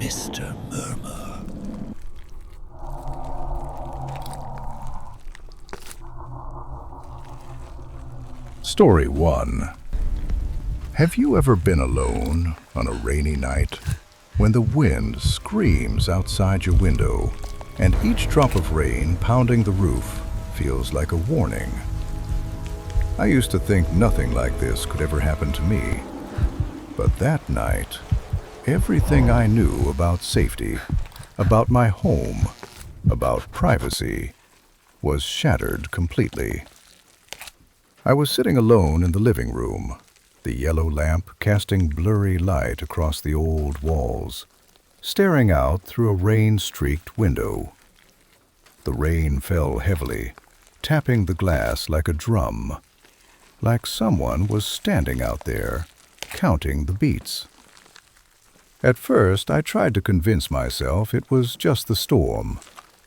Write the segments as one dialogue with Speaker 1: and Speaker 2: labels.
Speaker 1: Mr. Murmur.
Speaker 2: Story 1. Have you ever been alone on a rainy night when the wind screams outside your window and each drop of rain pounding the roof feels like a warning? I used to think nothing like this could ever happen to me, but that night, everything I knew about safety, about my home, about privacy, was shattered completely. I was sitting alone in the living room, the yellow lamp casting blurry light across the old walls, staring out through a rain-streaked window. The rain fell heavily, tapping the glass like a drum, like someone was standing out there, counting the beats. At first, I tried to convince myself it was just the storm,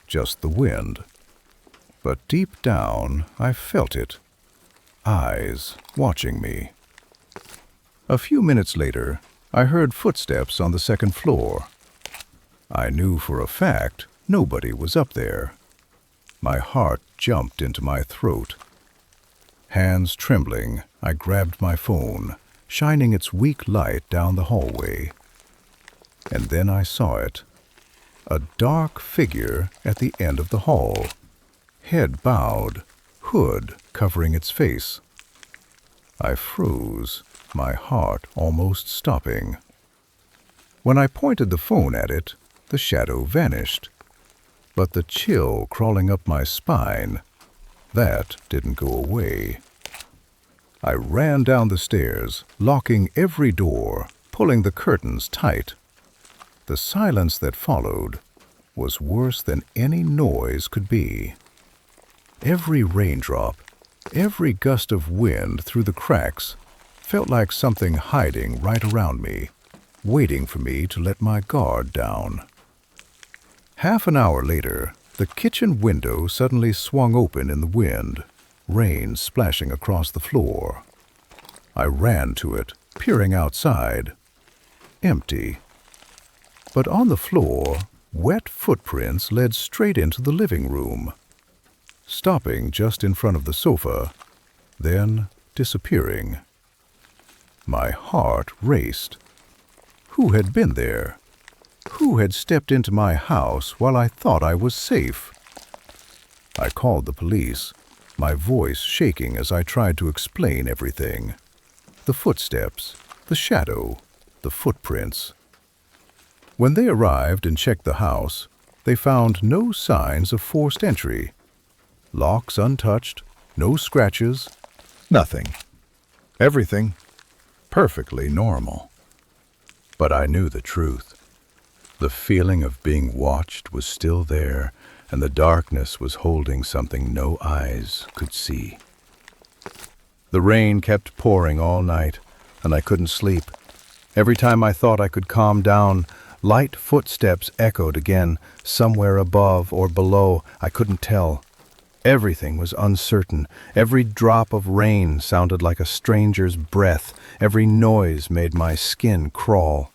Speaker 2: just the wind. But deep down, I felt it. Eyes watching me. A few minutes later, I heard footsteps on the second floor. I knew for a fact nobody was up there. My heart jumped into my throat. Hands trembling, I grabbed my phone, shining its weak light down the hallway. And then I saw it. A dark figure at the end of the hall, head bowed, hood covering its face. I froze, my heart almost stopping. When I pointed the phone at it, the shadow vanished. But the chill crawling up my spine, that didn't go away. I ran down the stairs, locking every door, pulling the curtains tight. The silence that followed was worse than any noise could be. Every raindrop, every gust of wind through the cracks felt like something hiding right around me, waiting for me to let my guard down. Half an hour later, the kitchen window suddenly swung open in the wind, rain splashing across the floor. I ran to it, peering outside. Empty. But on the floor, wet footprints led straight into the living room, stopping just in front of the sofa, then disappearing. My heart raced. Who had been there? Who had stepped into my house while I thought I was safe? I called the police, my voice shaking as I tried to explain everything. The footsteps, the shadow, the footprints. When they arrived and checked the house, they found no signs of forced entry. Locks untouched, no scratches, nothing. Everything perfectly normal. But I knew the truth. The feeling of being watched was still there, and the darkness was holding something no eyes could see. The rain kept pouring all night, and I couldn't sleep. Every time I thought I could calm down, light footsteps echoed again, somewhere above or below, I couldn't tell. Everything was uncertain. Every drop of rain sounded like a stranger's breath. Every noise made my skin crawl.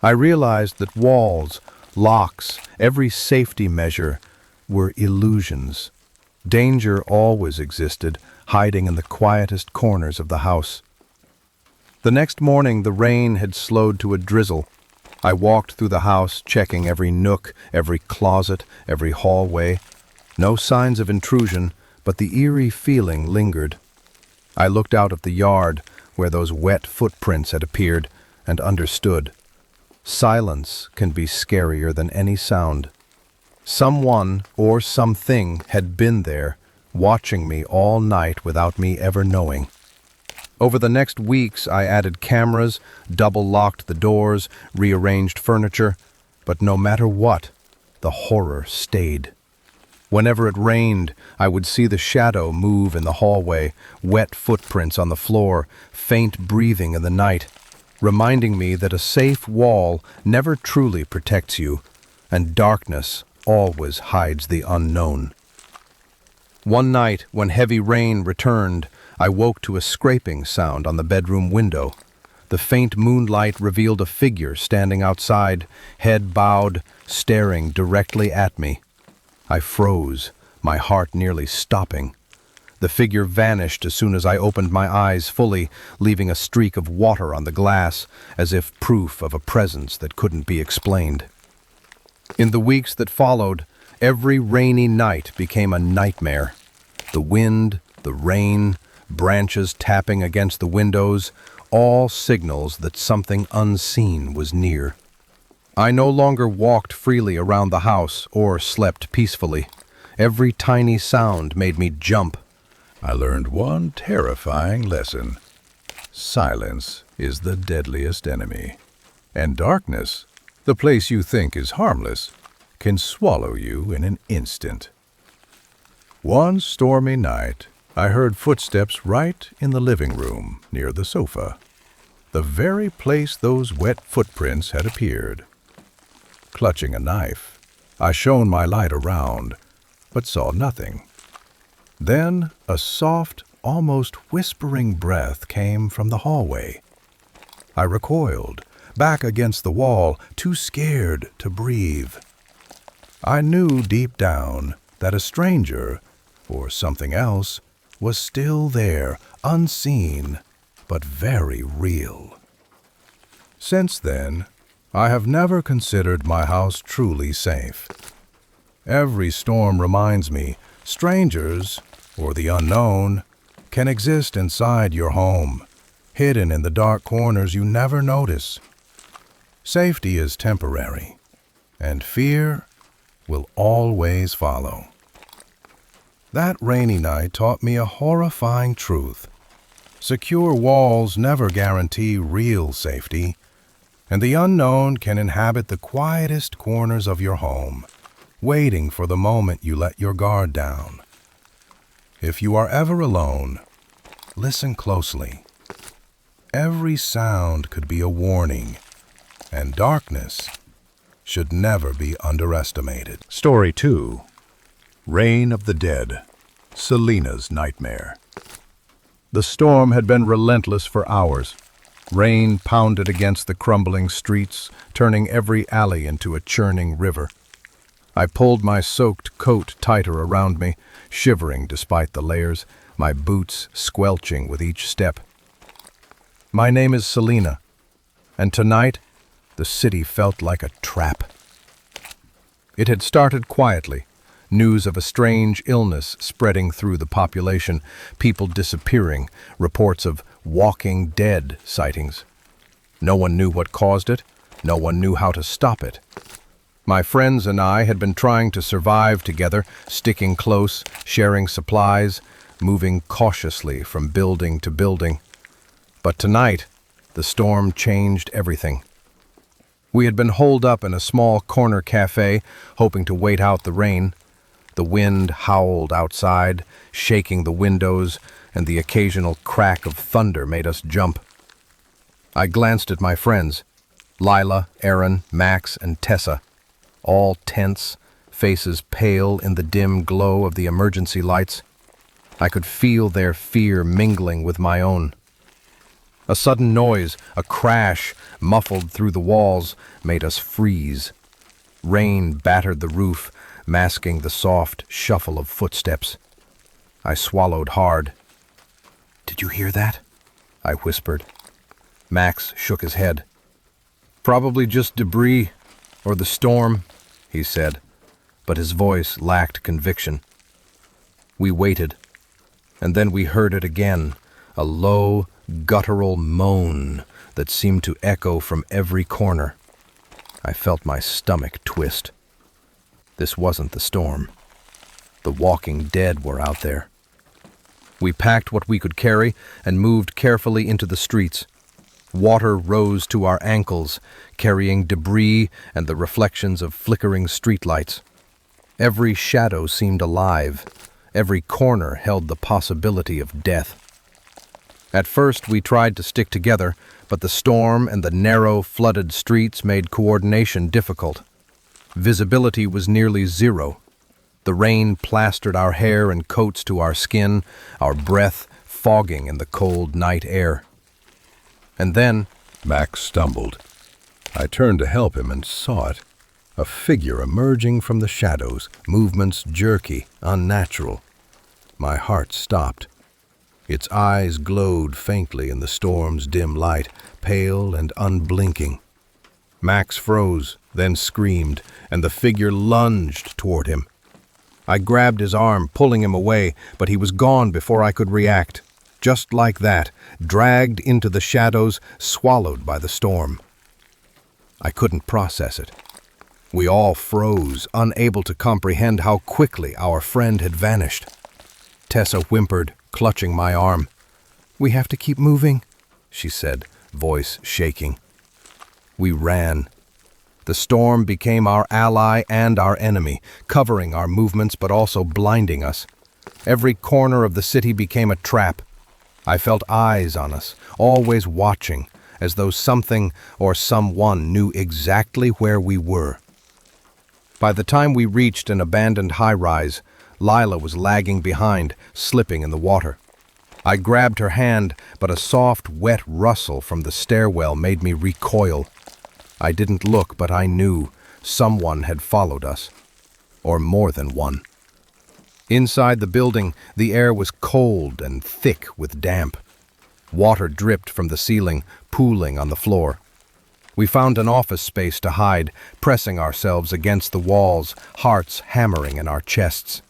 Speaker 2: I realized that walls, locks, every safety measure were illusions. Danger always existed, hiding in the quietest corners of the house. The next morning, the rain had slowed to a drizzle. I walked through the house, checking every nook, every closet, every hallway. No signs of intrusion, but the eerie feeling lingered. I looked out at the yard, where those wet footprints had appeared, and understood. Silence can be scarier than any sound. Someone or something had been there, watching me all night without me ever knowing. Over the next weeks, I added cameras, double-locked the doors, rearranged furniture, but no matter what, the horror stayed. Whenever it rained, I would see the shadow move in the hallway, wet footprints on the floor, faint breathing in the night, reminding me that a safe wall never truly protects you, and darkness always hides the unknown. One night, when heavy rain returned, I woke to a scraping sound on the bedroom window. The faint moonlight revealed a figure standing outside, head bowed, staring directly at me. I froze, my heart nearly stopping. The figure vanished as soon as I opened my eyes fully, leaving a streak of water on the glass, as if proof of a presence that couldn't be explained. In the weeks that followed, every rainy night became a nightmare. The wind, the rain, branches tapping against the windows, all signals that something unseen was near. I no longer walked freely around the house or slept peacefully. Every tiny sound made me jump.
Speaker 1: I learned one terrifying lesson. Silence is the deadliest enemy. And darkness, the place you think is harmless, can swallow you in an instant. One stormy night, I heard footsteps right in the living room near the sofa, the very place those wet footprints had appeared. Clutching a knife, I shone my light around, but saw nothing. Then a soft, almost whispering breath came from the hallway. I recoiled, back against the wall, too scared to breathe. I knew deep down that a stranger, or something else, was still there, unseen, but very real. Since then, I have never considered my house truly safe. Every storm reminds me, strangers, or the unknown, can exist inside your home, hidden in the dark corners you never notice. Safety is temporary, and fear will always follow. That rainy night taught me a horrifying truth. Secure walls never guarantee real safety, and the unknown can inhabit the quietest corners of your home, waiting for the moment you let your guard down. If you are ever alone, listen closely. Every sound could be a warning, and darkness should never be underestimated.
Speaker 2: Story 2. Reign of the Dead. Selena's Nightmare. The storm had been relentless for hours. Rain pounded against the crumbling streets, turning every alley into a churning river. I pulled my soaked coat tighter around me, shivering despite the layers, my boots squelching with each step. My name is Selena, and tonight the city felt like a trap. It had started quietly, news of a strange illness spreading through the population, people disappearing, reports of walking dead sightings. No one knew what caused it, no one knew how to stop it. My friends and I had been trying to survive together, sticking close, sharing supplies, moving cautiously from building to building. But tonight, the storm changed everything. We had been holed up in a small corner cafe, hoping to wait out the rain. The wind howled outside, shaking the windows, and the occasional crack of thunder made us jump. I glanced at my friends, Lila, Aaron, Max, and Tessa, all tense, faces pale in the dim glow of the emergency lights. I could feel their fear mingling with my own. A sudden noise, a crash, muffled through the walls, made us freeze. Rain battered the roof, masking the soft shuffle of footsteps. I swallowed hard. "Did you hear that?" I whispered. Max shook his head. "Probably just debris, or the storm," he said, but his voice lacked conviction. We waited, and then we heard it again, a low, guttural moan that seemed to echo from every corner. I felt my stomach twist. This wasn't the storm. The walking dead were out there. We packed what we could carry and moved carefully into the streets. Water rose to our ankles, carrying debris and the reflections of flickering streetlights. Every shadow seemed alive. Every corner held the possibility of death. At first, we tried to stick together, but the storm and the narrow, flooded streets made coordination difficult. Visibility was nearly zero. The rain plastered our hair and coats to our skin, our breath fogging in the cold night air. And then,
Speaker 1: Max stumbled. I turned to help him and saw it. A figure emerging from the shadows, movements jerky, unnatural. My heart stopped. Its eyes glowed faintly in the storm's dim light, pale and unblinking. Max froze, then screamed, and the figure lunged toward him. I grabbed his arm, pulling him away, but he was gone before I could react. Just like that, dragged into the shadows, swallowed by the storm. I couldn't process it. We all froze, unable to comprehend how quickly our friend had vanished. Tessa whimpered, clutching my arm. "We have to keep moving," she said, voice shaking. We ran. The storm became our ally and our enemy, covering our movements but also blinding us. Every corner of the city became a trap. I felt eyes on us, always watching, as though something or someone knew exactly where we were. By the time we reached an abandoned high-rise, Lila was lagging behind, slipping in the water. I grabbed her hand, but a soft, wet rustle from the stairwell made me recoil. I didn't look, but I knew someone had followed us, or more than one. Inside the building, the air was cold and thick with damp. Water dripped from the ceiling, pooling on the floor. We found an office space to hide, pressing ourselves against the walls, hearts hammering in our chests.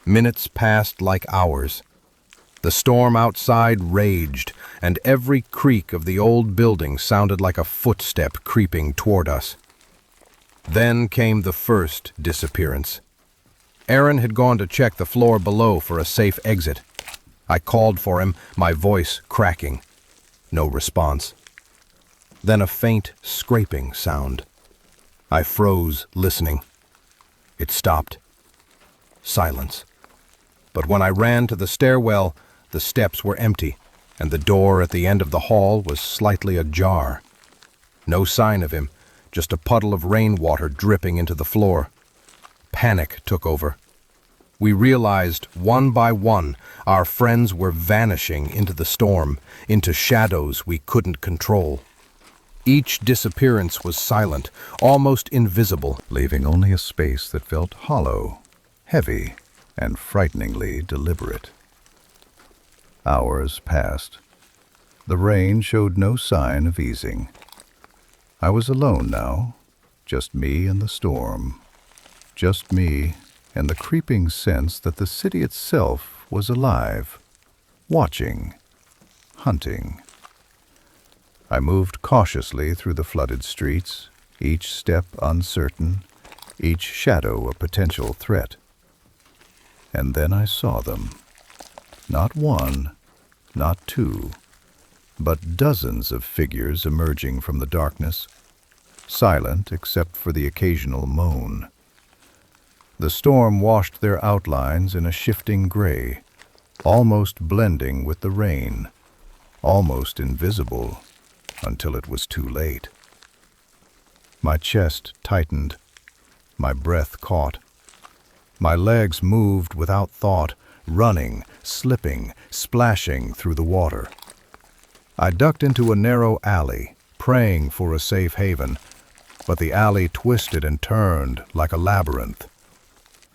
Speaker 1: Minutes passed like hours. The storm outside raged, and every creak of the old building sounded like a footstep creeping toward us. Then came the first disappearance. Aaron had gone to check the floor below for a safe exit. I called for him, my voice cracking. No response. Then a faint scraping sound. I froze, listening. It stopped. Silence. But when I ran to the stairwell, the steps were empty, and the door at the end of the hall was slightly ajar. No sign of him, just a puddle of rainwater dripping into the floor. Panic took over. We realized, one by one, our friends were vanishing into the storm, into shadows we couldn't control. Each disappearance was silent, almost invisible, leaving only a space that felt hollow, heavy, and frighteningly deliberate. Hours passed. The rain showed no sign of easing. I was alone now, just me and the storm. Just me and the creeping sense that the city itself was alive, watching, hunting. I moved cautiously through the flooded streets, each step uncertain, each shadow a potential threat. And then I saw them. Not one, not two, but dozens of figures emerging from the darkness, silent except for the occasional moan. The storm washed their outlines in a shifting gray, almost blending with the rain, almost invisible until it was too late. My chest tightened, my breath caught. My legs moved without thought, running, slipping, splashing through the water. I ducked into a narrow alley, praying for a safe haven, but the alley twisted and turned like a labyrinth.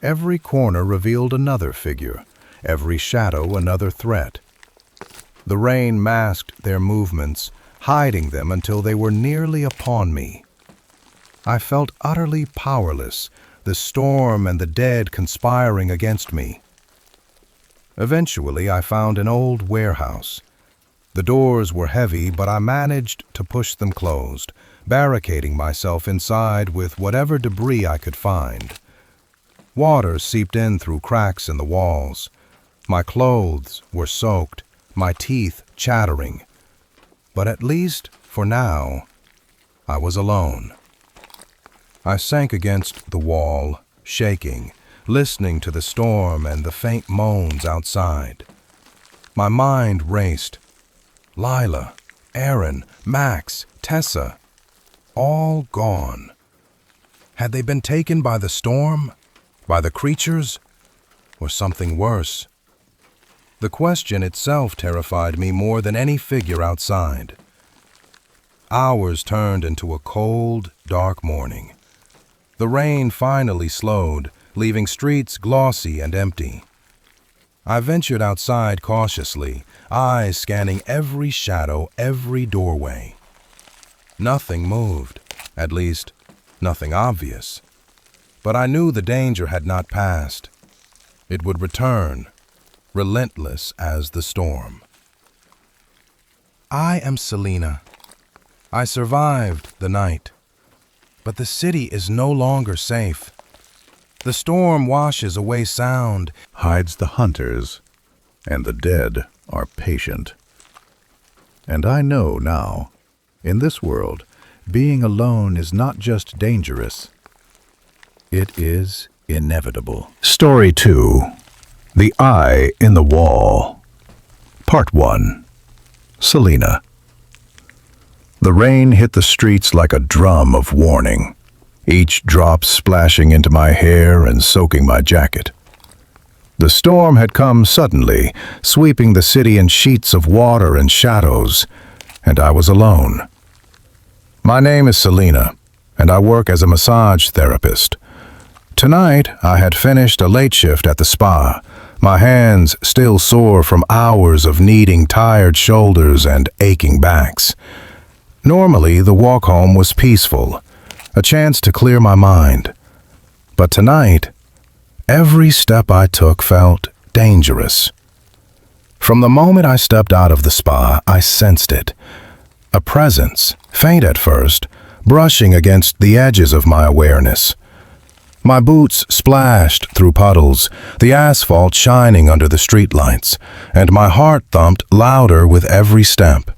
Speaker 1: Every corner revealed another figure, every shadow another threat. The rain masked their movements, hiding them until they were nearly upon me. I felt utterly powerless, the storm and the dead conspiring against me. Eventually, I found an old warehouse. The doors were heavy, but I managed to push them closed, barricading myself inside with whatever debris I could find. Water seeped in through cracks in the walls. My clothes were soaked, my teeth chattering. But at least, for now, I was alone. I sank against the wall, shaking, listening to the storm and the faint moans outside. My mind raced. Lila, Aaron, Max, Tessa, all gone. Had they been taken by the storm, by the creatures, or something worse? The question itself terrified me more than any figure outside.
Speaker 3: Hours turned into a cold, dark morning. The rain finally slowed, leaving streets glossy and empty. I ventured outside cautiously, eyes scanning every shadow, every doorway. Nothing moved, at least, nothing obvious. But I knew the danger had not passed. It would return, relentless as the storm. I am Selena. I survived the night. But the city is no longer safe. The storm washes away sound,
Speaker 2: Hides the hunters, and the dead are patient. And I know now, in this world, being alone is not just dangerous. It is inevitable. Story 2. The Eye in the Wall. Part 1. Selena. The rain hit the streets like a drum of warning, each drop splashing into my hair and soaking my jacket. The storm had come suddenly, sweeping the city in sheets of water and shadows, and I was alone. My name is Selena, and I work as a massage therapist. Tonight, I had finished a late shift at the spa, my hands still sore from hours of kneading tired shoulders and aching backs. Normally, the walk home was peaceful, a chance to clear my mind. But tonight, every step I took felt dangerous. From the moment I stepped out of the spa, I sensed it. A presence, faint at first, brushing against the edges of my awareness. My boots splashed through puddles, the asphalt shining under the streetlights, and my heart thumped louder with every step.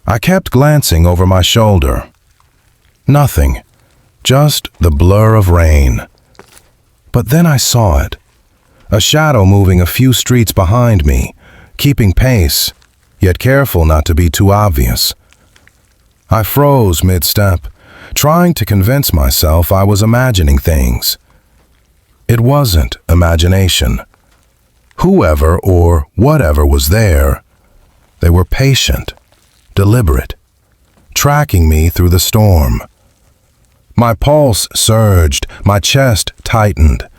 Speaker 2: I kept glancing over my shoulder. Nothing, just the blur of rain. But then I saw it, a shadow moving a few streets behind me, keeping pace, yet careful not to be too obvious. I froze mid-step, trying to convince myself I was imagining things. It wasn't imagination. Whoever or whatever was there, they were patient, deliberate, tracking me through the storm. My pulse surged, my chest tightened.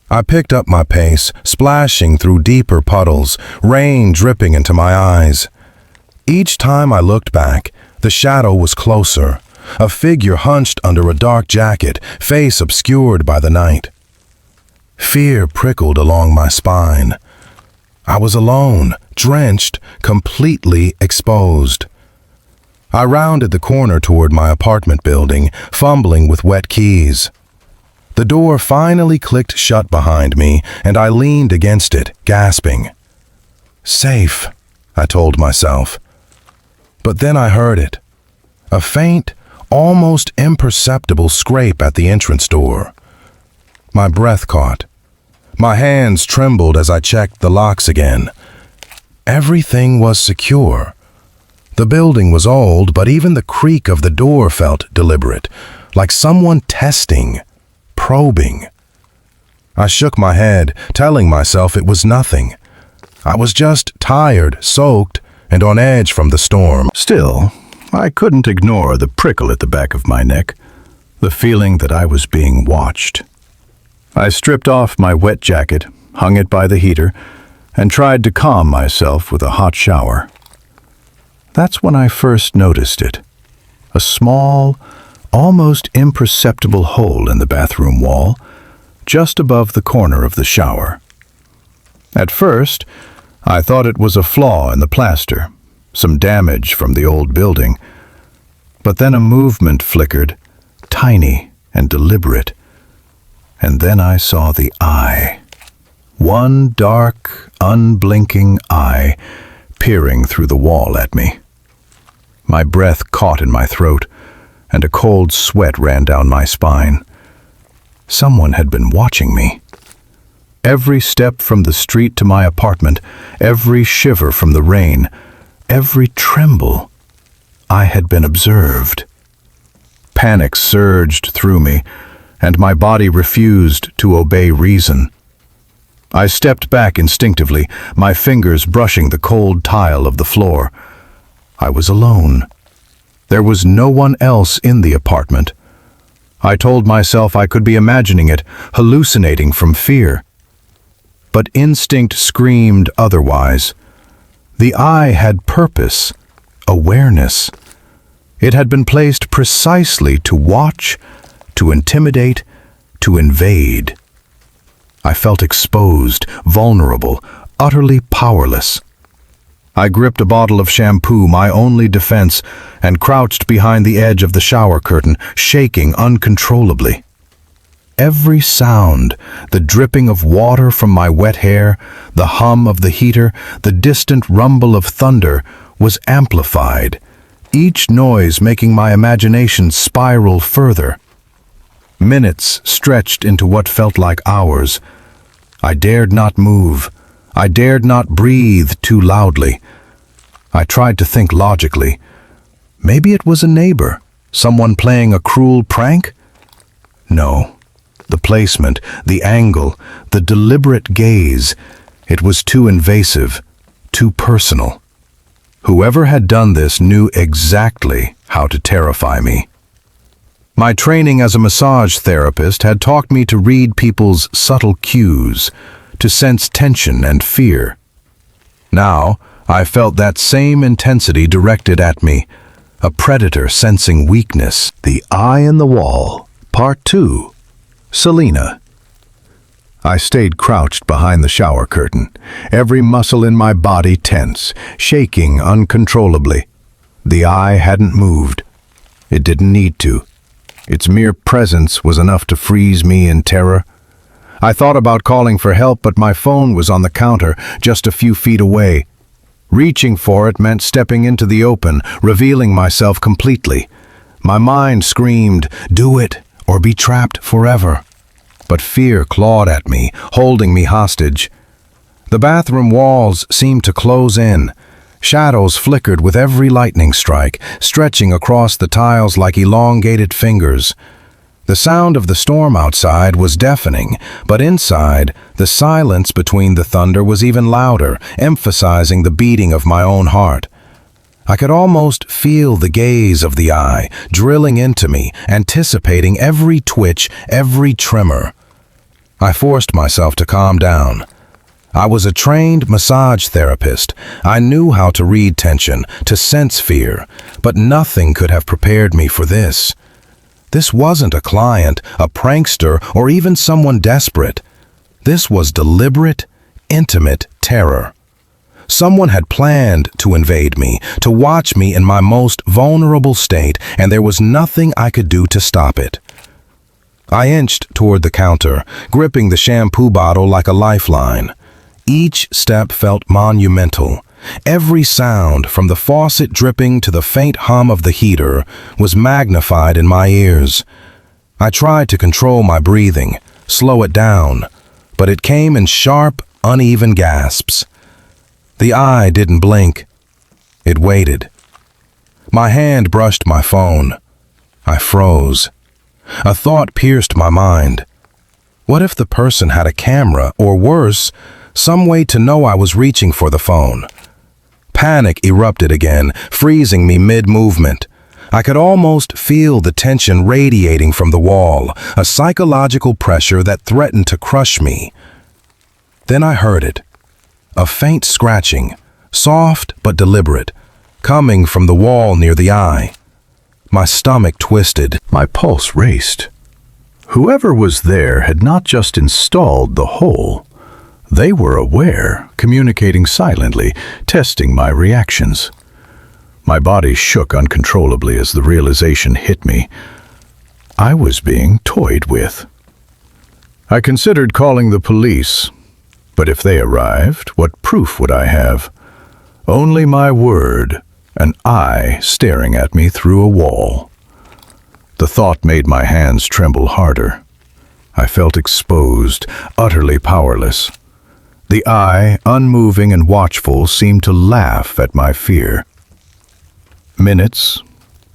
Speaker 2: I picked up my pace, splashing through deeper puddles, rain dripping into my eyes. Each time I looked back, the shadow was closer, a figure hunched under a dark jacket, face obscured by the night. Fear prickled along my spine. I was alone, drenched, completely exposed. I rounded the corner toward my apartment building, fumbling with wet keys. The door finally clicked shut behind me, and I leaned against it, gasping. Safe, I told myself. But then I heard it. A faint, almost imperceptible scrape at the entrance door. My breath caught. My hands trembled as I checked the locks again. Everything was secure. The building was old, but even the creak of the door felt deliberate, like someone testing, probing. I shook my head, telling myself it was nothing. I was just tired, soaked, and on edge from the storm. Still, I couldn't ignore the prickle at the back of my neck, the feeling that I was being watched. I stripped off my wet jacket, hung it by the heater, and tried to calm myself with a hot shower. That's when I first noticed it. A small, almost imperceptible hole in the bathroom wall, just above the corner of the shower. At first, I thought it was a flaw in the plaster, some damage from the old building. But then a movement flickered, tiny and deliberate. And then I saw the eye. One dark, unblinking eye peering through the wall at me. My breath caught in my throat, and a cold sweat ran down my spine. Someone had been watching me. Every step from the street to my apartment, every shiver from the rain, every tremble, I had been observed. Panic surged through me, and my body refused to obey reason. I stepped back instinctively, my fingers brushing the cold tile of the floor. I was alone. There was no one else in the apartment. I told myself I could be imagining it, hallucinating from fear. But instinct screamed otherwise. The eye had purpose, awareness. It had been placed precisely to watch, to intimidate, to invade. I felt exposed, vulnerable, utterly powerless. I gripped a bottle of shampoo, my only defense, and crouched behind the edge of the shower curtain, shaking uncontrollably. Every sound, the dripping of water from my wet hair, the hum of the heater, the distant rumble of thunder, was amplified, each noise making my imagination spiral further. Minutes stretched into what felt like hours. I dared not move. I dared not breathe too loudly. I tried to think logically. Maybe it was a neighbor, someone playing a cruel prank? No. The placement, the angle, the deliberate gaze, it was too invasive, too personal. Whoever had done this knew exactly how to terrify me. My training as a massage therapist had taught me to read people's subtle cues, to sense tension and fear. Now, I felt that same intensity directed at me, a predator sensing weakness. The Eye in the Wall, Part 2. Selena. I stayed crouched behind the shower curtain, every muscle in my body tense, shaking uncontrollably. The eye hadn't moved. It didn't need to. Its mere presence was enough to freeze me in terror. I thought about calling for help, but my phone was on the counter, just a few feet away. Reaching for it meant stepping into the open, revealing myself completely. My mind screamed, "Do it, or be trapped forever." But fear clawed at me, holding me hostage. The bathroom walls seemed to close in. Shadows flickered with every lightning strike, stretching across the tiles like elongated fingers. The sound of the storm outside was deafening, but inside, the silence between the thunder was even louder, emphasizing the beating of my own heart. I could almost feel the gaze of the eye, drilling into me, anticipating every twitch, every tremor. I forced myself to calm down. I was a trained massage therapist. I knew how to read tension, to sense fear, but nothing could have prepared me for this. This wasn't a client, a prankster, or even someone desperate. This was deliberate, intimate terror. Someone had planned to invade me, to watch me in my most vulnerable state, and there was nothing I could do to stop it. I inched toward the counter, gripping the shampoo bottle like a lifeline. Each step felt monumental. Every sound, from the faucet dripping to the faint hum of the heater, was magnified in my ears. I tried to control my breathing, slow it down, but it came in sharp, uneven gasps. The eye didn't blink. It waited. My hand brushed my phone. I froze. A thought pierced my mind. What if the person had a camera, or worse, some way to know I was reaching for the phone? Panic erupted again, freezing me mid-movement. I could almost feel the tension radiating from the wall, a psychological pressure that threatened to crush me. Then I heard it. A faint scratching, soft but deliberate, coming from the wall near the eye. My stomach twisted. My pulse raced. Whoever was there had not just installed the hole. They were aware, communicating silently, testing my reactions. My body shook uncontrollably as the realization hit me. I was being toyed with. I considered calling the police, but if they arrived, what proof would I have? Only my word, an eye staring at me through a wall. The thought made my hands tremble harder. I felt exposed, utterly powerless. The eye, unmoving and watchful, seemed to laugh at my fear. Minutes,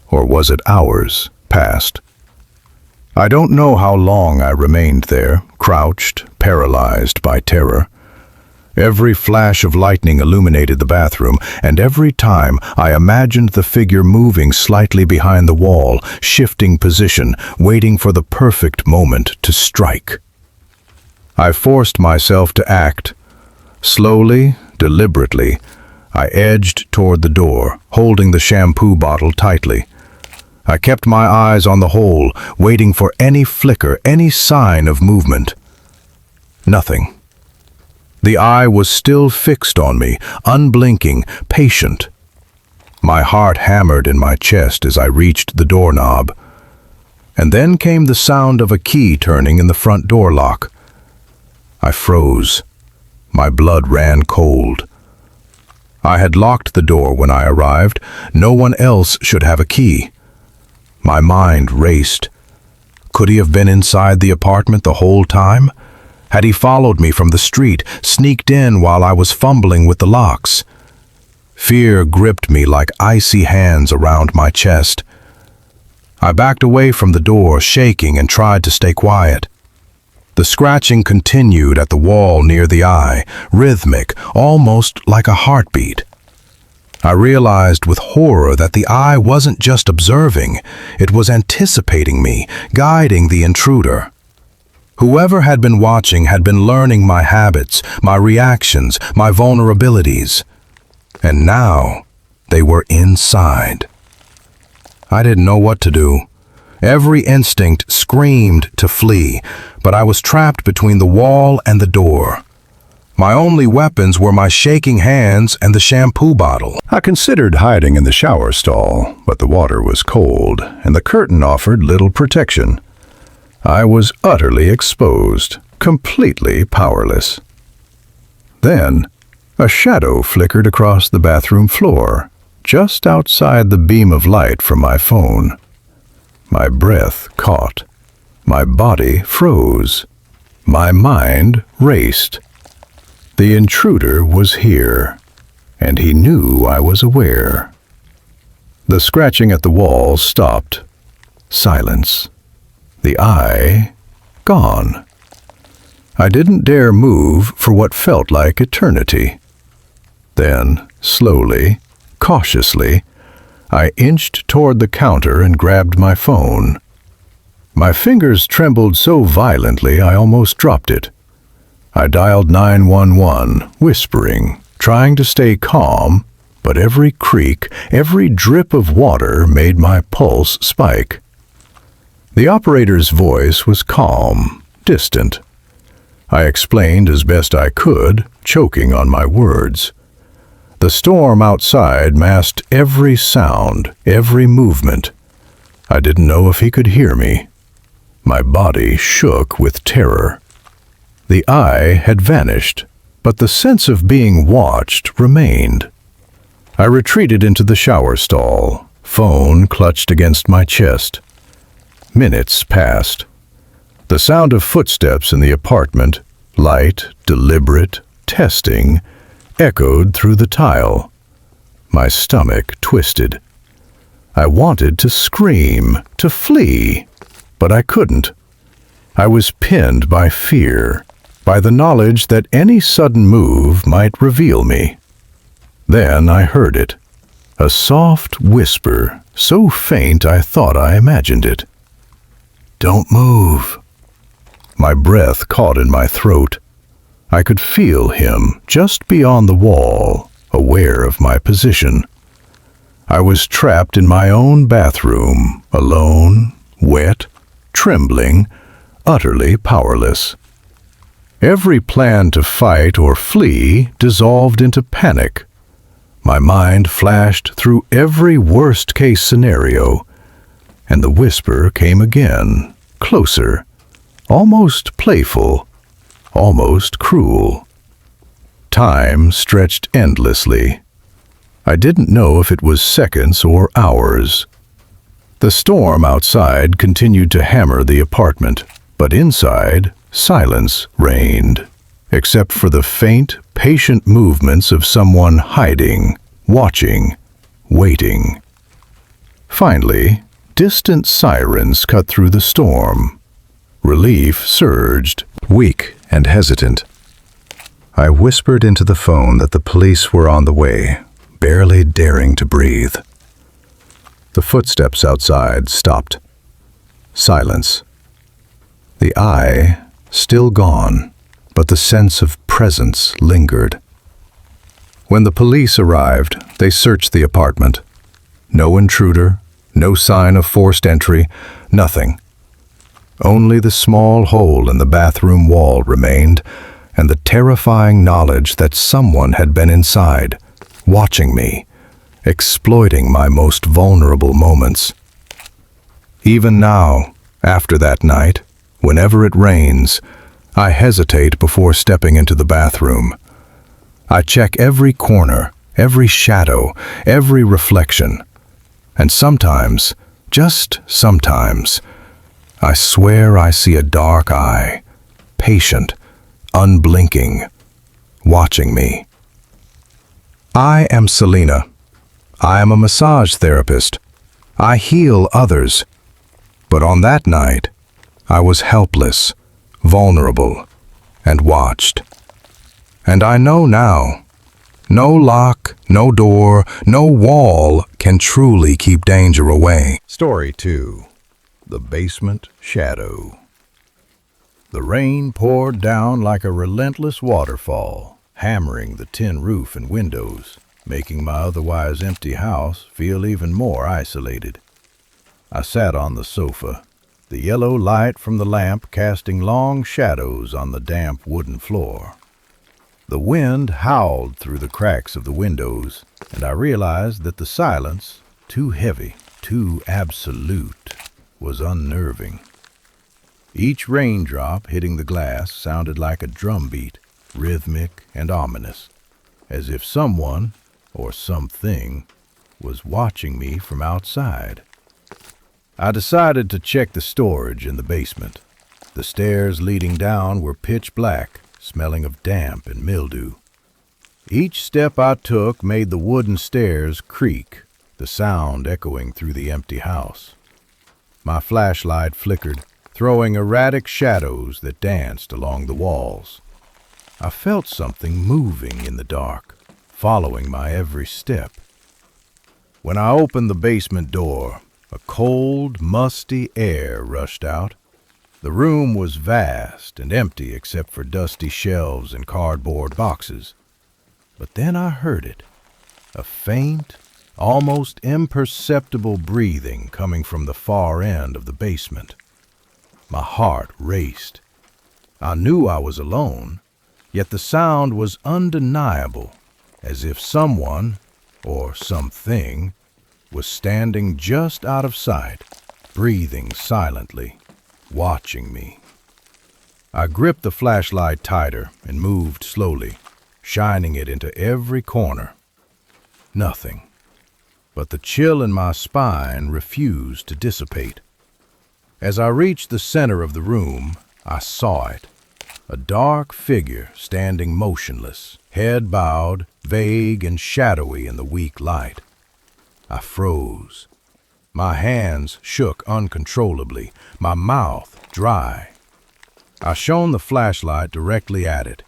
Speaker 2: or was it hours, passed. I don't know how long I remained there, crouched, paralyzed by terror. Every flash of lightning illuminated the bathroom, and every time I imagined the figure moving slightly behind the wall, shifting position, waiting for the perfect moment to strike. I forced myself to act. Slowly, deliberately, I edged toward the door, holding the shampoo bottle tightly. I kept my eyes on the hole, waiting for any flicker, any sign of movement. Nothing. The eye was still fixed on me, unblinking, patient. My heart hammered in my chest as I reached the doorknob. And then came the sound of a key turning in the front door lock. I froze. My blood ran cold. I had locked the door when I arrived. No one else should have a key. My mind raced. Could he have been inside the apartment the whole time? Had he followed me from the street, sneaked in while I was fumbling with the locks? Fear gripped me like icy hands around my chest. I backed away from the door, shaking, and tried to stay quiet. The scratching continued at the wall near the eye, rhythmic, almost like a heartbeat. I realized with horror that the eye wasn't just observing, it was anticipating me, guiding the intruder. Whoever had been watching had been learning my habits, my reactions, my vulnerabilities. And now, they were inside. I didn't know what to do. Every instinct screamed to flee, but I was trapped between the wall and the door. My only weapons were my shaking hands and the shampoo bottle. I considered hiding in the shower stall, but the water was cold, and the curtain offered little protection. I was utterly exposed, completely powerless. Then, a shadow flickered across the bathroom floor, just outside the beam of light from my phone. My breath caught. My body froze. My mind raced. The intruder was here, and he knew I was aware. The scratching at the wall stopped. Silence. The eye gone. I didn't dare move for what felt like eternity. Then, slowly, cautiously, I inched toward the counter and grabbed my phone. My fingers trembled so violently I almost dropped it. I dialed 911, whispering, trying to stay calm, but every creak, every drip of water made my pulse spike. The operator's voice was calm, distant. I explained as best I could, choking on my words. The storm outside masked every sound, every movement. I didn't know if he could hear me. My body shook with terror. The eye had vanished, but the sense of being watched remained. I retreated into the shower stall, phone clutched against my chest. Minutes passed. The sound of footsteps in the apartment, light, deliberate, testing, echoed through the tile. My stomach twisted. I wanted to scream, to flee, but I couldn't. I was pinned by fear, by the knowledge that any sudden move might reveal me. Then I heard it, a soft whisper, so faint I thought I imagined it. "Don't move." My breath caught in my throat. I could feel him just beyond the wall, aware of my position. I was trapped in my own bathroom, alone, wet, trembling, utterly powerless. Every plan to fight or flee dissolved into panic. My mind flashed through every worst-case scenario, and the whisper came again, closer, almost playful, almost cruel. Time stretched endlessly. I didn't know if it was seconds or hours. The storm outside continued to hammer the apartment, but inside, silence reigned, except for the faint, patient movements of someone hiding, watching, waiting. Finally, distant sirens cut through the storm. Relief surged, weak and hesitant. I whispered into the phone that the police were on the way, barely daring to breathe. The footsteps outside stopped. Silence. The eye still gone, but the sense of presence lingered. When the police arrived, they searched the apartment. No intruder, no sign of forced entry, nothing. Only the small hole in the bathroom wall remained, and the terrifying knowledge that someone had been inside, watching me, exploiting my most vulnerable moments. Even now, after that night, whenever it rains, I hesitate before stepping into the bathroom. I check every corner, every shadow, every reflection. And sometimes, just sometimes, I swear I see a dark eye, patient, unblinking, watching me. I am Selena. I am a massage therapist. I heal others. But on that night, I was helpless, vulnerable, and watched. And I know now, no lock, no door, no wall can truly keep danger away.
Speaker 1: Story 2. The Basement Shadow. The rain poured down like a relentless waterfall, hammering the tin roof and windows, making my otherwise empty house feel even more isolated. I sat on the sofa, the yellow light from the lamp casting long shadows on the damp wooden floor. The wind howled through the cracks of the windows, and I realized that the silence, too heavy, too absolute, was unnerving. Each raindrop hitting the glass sounded like a drumbeat, rhythmic and ominous, as if someone, or something, was watching me from outside. I decided to check the storage in the basement. The stairs leading down were pitch black, smelling of damp and mildew. Each step I took made the wooden stairs creak, the sound echoing through the empty house. My flashlight flickered, throwing erratic shadows that danced along the walls. I felt something moving in the dark, following my every step. When I opened the basement door, a cold, musty air rushed out. The room was vast and empty except for dusty shelves and cardboard boxes. But then I heard it, a faint, almost imperceptible breathing coming from the far end of the basement. My heart raced. I knew I was alone, yet the sound was undeniable, as if someone, or something, was standing just out of sight, breathing silently, watching me. I gripped the flashlight tighter and moved slowly, shining it into every corner. Nothing. But the chill in my spine refused to dissipate. As I reached the center of the room, I saw it. A dark figure standing motionless, head bowed, vague and shadowy in the weak light. I froze. My hands shook uncontrollably, my mouth dry. I shone the flashlight directly at it,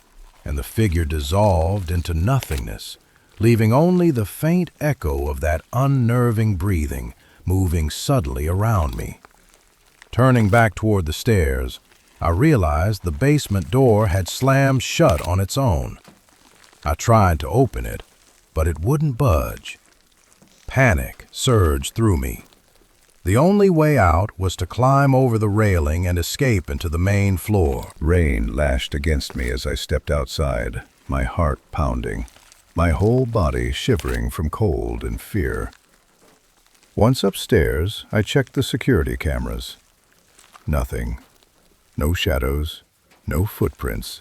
Speaker 1: and the figure dissolved into nothingness, leaving only the faint echo of that unnerving breathing moving suddenly around me. Turning back toward the stairs, I realized the basement door had slammed shut on its own. I tried to open it, but it wouldn't budge. Panic surged through me. The only way out was to climb over the railing and escape into the main floor.
Speaker 2: Rain lashed against me as I stepped outside, my heart pounding, my whole body shivering from cold and fear. Once upstairs, I checked the security cameras. Nothing. No shadows, no footprints,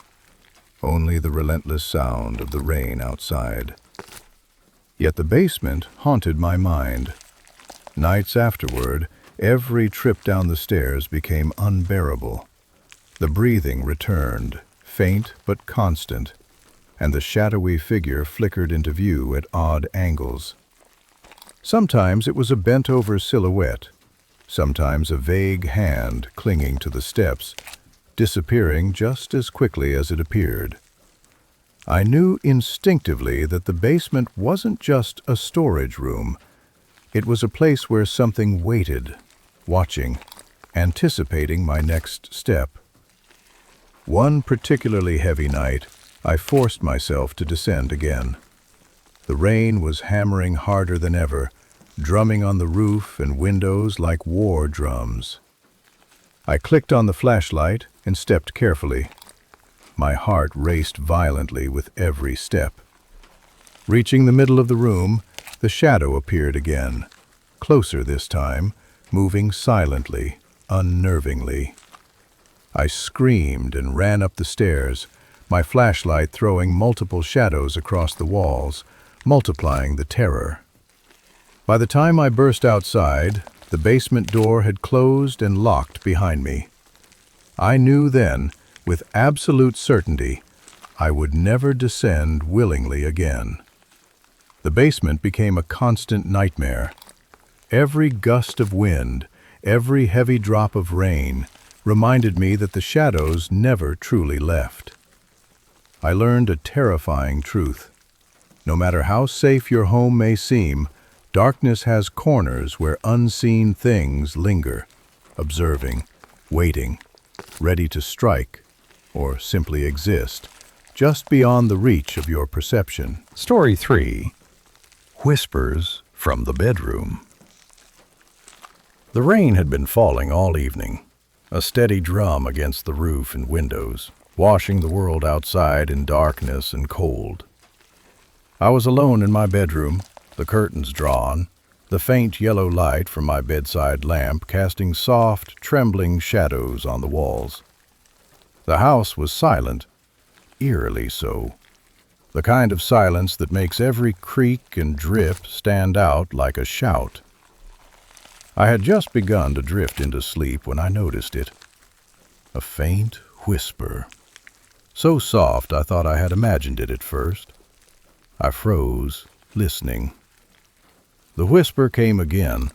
Speaker 2: only the relentless sound of the rain outside. Yet the basement haunted my mind. Nights afterward, every trip down the stairs became unbearable. The breathing returned, faint but constant, and the shadowy figure flickered into view at odd angles. Sometimes it was a bent-over silhouette, sometimes a vague hand clinging to the steps, disappearing just as quickly as it appeared. I knew instinctively that the basement wasn't just a storage room. It was a place where something waited, watching, anticipating my next step. One particularly heavy night, I forced myself to descend again. The rain was hammering harder than ever, drumming on the roof and windows like war drums. I clicked on the flashlight and stepped carefully. My heart raced violently with every step. Reaching the middle of the room, the shadow appeared again, closer this time, moving silently, unnervingly. I screamed and ran up the stairs, my flashlight throwing multiple shadows across the walls, multiplying the terror. By the time I burst outside, the basement door had closed and locked behind me. I knew then, with absolute certainty, I would never descend willingly again. The basement became a constant nightmare. Every gust of wind, every heavy drop of rain, reminded me that the shadows never truly left. I learned a terrifying truth. No matter how safe your home may seem, darkness has corners where unseen things linger, observing, waiting, ready to strike, or simply exist, just beyond the reach of your perception.
Speaker 1: Story 3. Whispers from the Bedroom. The rain had been falling all evening, a steady drum against the roof and windows, washing the world outside in darkness and cold. I was alone in my bedroom, the curtains drawn, the faint yellow light from my bedside lamp casting soft, trembling shadows on the walls. The house was silent, eerily so, the kind of silence that makes every creak and drip stand out like a shout. I had just begun to drift into sleep when I noticed it. A faint whisper. So soft I thought I had imagined it at first. I froze, listening. The whisper came again,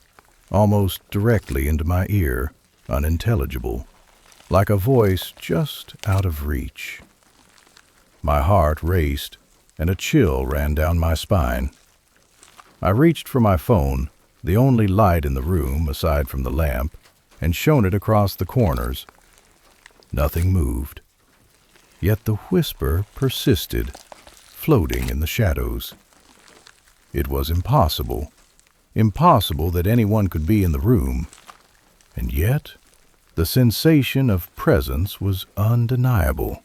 Speaker 1: almost directly into my ear, unintelligible, like a voice just out of reach. My heart raced, and a chill ran down my spine. I reached for my phone, the only light in the room aside from the lamp, and shone it across the corners. Nothing moved. Yet the whisper persisted, floating in the shadows. It was impossible that anyone could be in the room, and yet the sensation of presence was undeniable.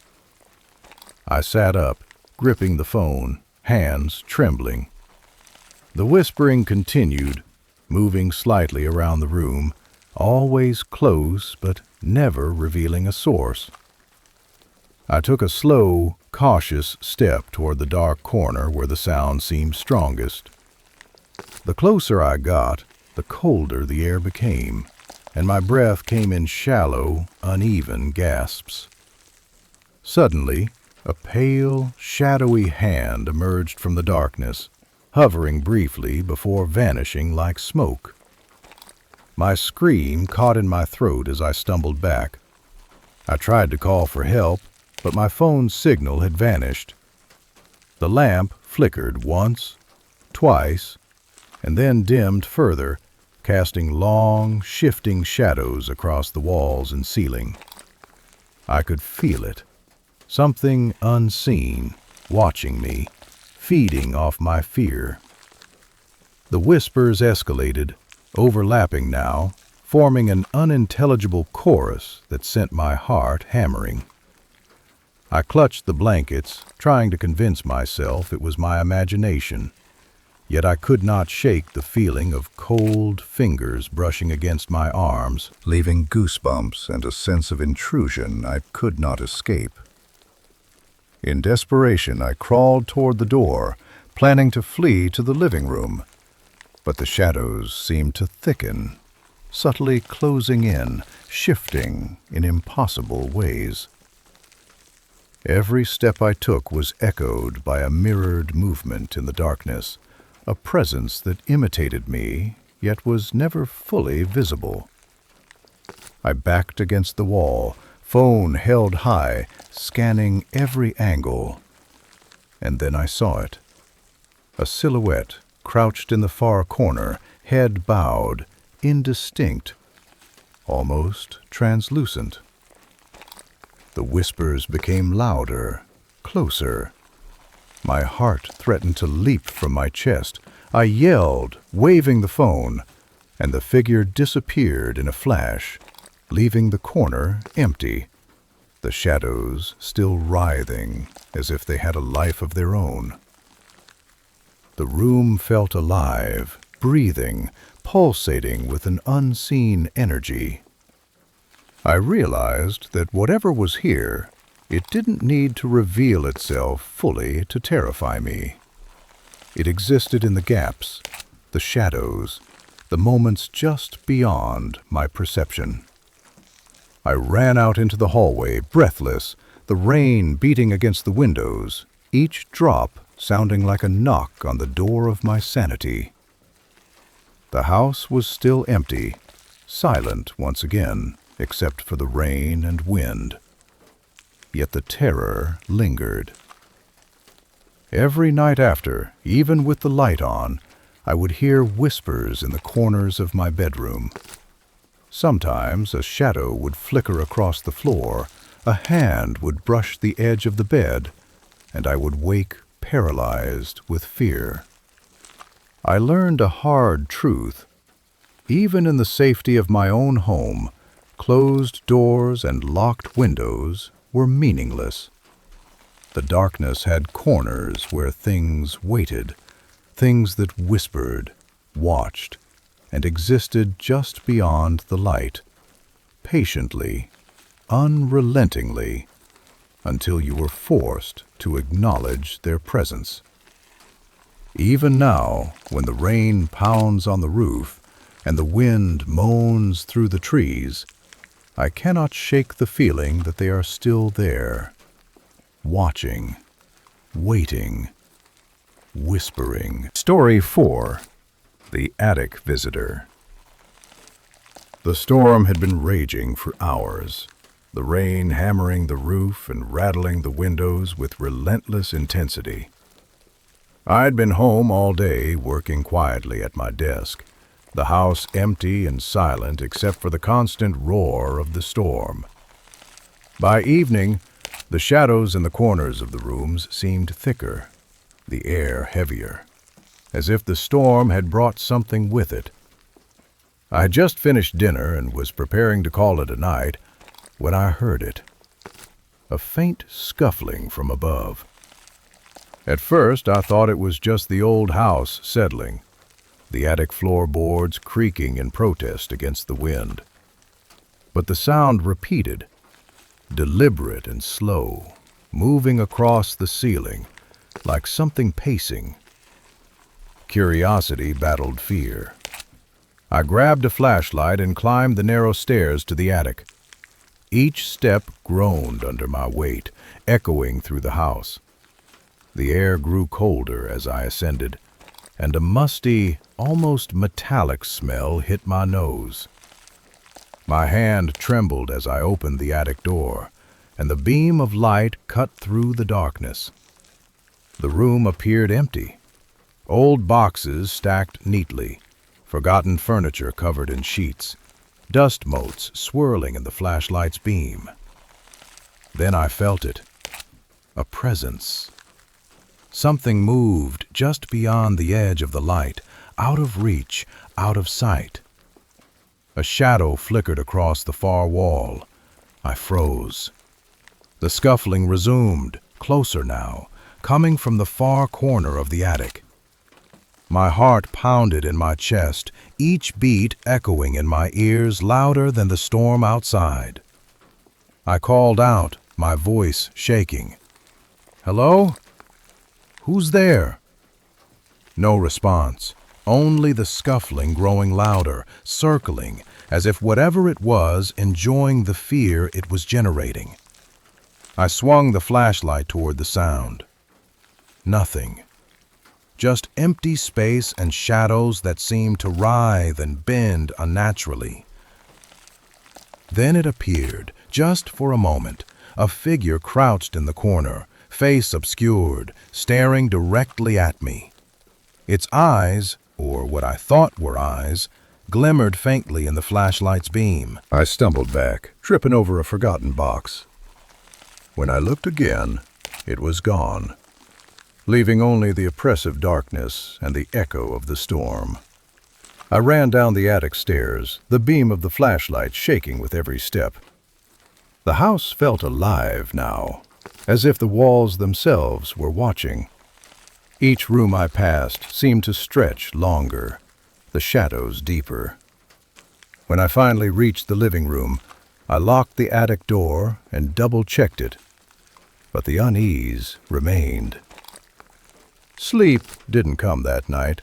Speaker 1: I sat up, gripping the phone, hands trembling. The whispering continued, moving slightly around the room, always close but never revealing a source. I took a slow, cautious step toward the dark corner where the sound seemed strongest. The closer I got, the colder the air became, and my breath came in shallow, uneven gasps. Suddenly, a pale, shadowy hand emerged from the darkness, hovering briefly before vanishing like smoke. My scream caught in my throat as I stumbled back. I tried to call for help, but my phone's signal had vanished. The lamp flickered once, twice, and then dimmed further, casting long, shifting shadows across the walls and ceiling. I could feel it. Something unseen, watching me, feeding off my fear. The whispers escalated, overlapping now, forming an unintelligible chorus that sent my heart hammering. I clutched the blankets, trying to convince myself it was my imagination, yet I could not shake the feeling of cold fingers brushing against my arms,
Speaker 2: Leaving goosebumps and a sense of intrusion I could not escape. In desperation, I crawled toward the door, planning to flee to the living room. But the shadows seemed to thicken, subtly closing in, shifting in impossible ways. Every step I took was echoed by a mirrored movement in the darkness, a presence that imitated me, yet was never fully visible. I backed against the wall, phone held high, scanning every angle. And then I saw it. A silhouette crouched in the far corner, head bowed, indistinct, almost translucent. The whispers became louder, closer. My heart threatened to leap from my chest. I yelled, waving the phone, and the figure disappeared in a flash, leaving the corner empty, the shadows still writhing as if they had a life of their own. The room felt alive, breathing, pulsating with an unseen energy. I realized that whatever was here, it didn't need to reveal itself fully to terrify me. It existed in the gaps, the shadows, the moments just beyond my perception. I ran out into the hallway, breathless, the rain beating against the windows, each drop sounding like a knock on the door of my sanity. The house was still empty, silent once again, except for the rain and wind. Yet the terror lingered. Every night after, even with the light on, I would hear whispers in the corners of my bedroom. Sometimes a shadow would flicker across the floor, a hand would brush the edge of the bed, and I would wake paralyzed with fear. I learned a hard truth. Even in the safety of my own home, closed doors and locked windows were meaningless. The darkness had corners where things waited, things that whispered, watched, and existed just beyond the light, patiently, unrelentingly, until you were forced to acknowledge their presence. Even now, when the rain pounds on the roof and the wind moans through the trees, I cannot shake the feeling that they are still there, watching, waiting, whispering. Story 4. The Attic Visitor. The storm had been raging for hours, the rain hammering the roof and rattling the windows with relentless intensity. I'd been home all day, working quietly at my desk, the house empty and silent except for the constant roar of the storm. By evening, the shadows in the corners of the rooms seemed thicker, the air heavier, as if the storm had brought something with it. I had just finished dinner and was preparing to call it a night when I heard it, a faint scuffling from above. At first, I thought it was just the old house settling, the attic floorboards creaking in protest against the wind. But the sound repeated, deliberate and slow, moving across the ceiling like something pacing. Curiosity battled fear. I grabbed a flashlight and climbed the narrow stairs to the attic. Each step groaned under my weight, echoing through the house. The air grew colder as I ascended, and a musty, almost metallic smell hit my nose. My hand trembled as I opened the attic door, and the beam of light cut through the darkness. The room appeared empty. Old boxes stacked neatly, forgotten furniture covered in sheets, dust motes swirling in the flashlight's beam. Then I felt it, a presence. Something moved just beyond the edge of the light, out of reach, out of sight. A shadow flickered across the far wall. I froze. The scuffling resumed, closer now, coming from the far corner of the attic. My heart pounded in my chest, each beat echoing in my ears louder than the storm outside. I called out, my voice shaking. "Hello? Who's there?" No response, only the scuffling growing louder, circling, as if whatever it was enjoying the fear it was generating. I swung the flashlight toward the sound. Nothing. Just empty space and shadows that seemed to writhe and bend unnaturally. Then it appeared, just for a moment, a figure crouched in the corner,
Speaker 3: face obscured, staring directly at me. Its eyes, or what I thought were eyes, glimmered faintly in the flashlight's beam.
Speaker 1: I stumbled back, tripping over a forgotten box. When I looked again, it was gone, leaving only the oppressive darkness and the echo of the storm. I ran down the attic stairs, the beam of the flashlight shaking with every step. The house felt alive now, as if the walls themselves were watching. Each room I passed seemed to stretch longer, the shadows deeper. When I finally reached the living room, I locked the attic door and double-checked it, but the unease remained. Sleep didn't come that night.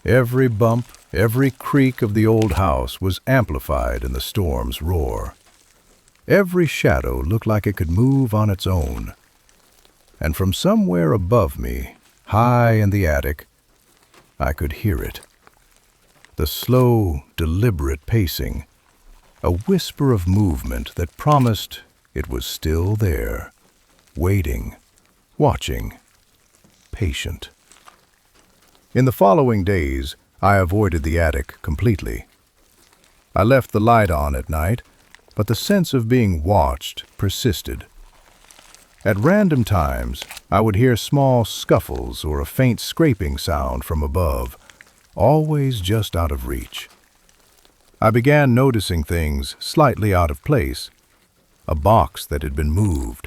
Speaker 1: Every bump, every creak of the old house was amplified in the storm's roar. Every shadow looked like it could move on its own. And from somewhere above me, high in the attic, I could hear it. The slow, deliberate pacing, a whisper of movement that promised it was still there, waiting, watching, patient. In the following days, I avoided the attic completely. I left the light on at night, but the sense of being watched persisted. At random times, I would hear small scuffles or a faint scraping sound from above, always just out of reach. I began noticing things slightly out of place. A box that had been moved,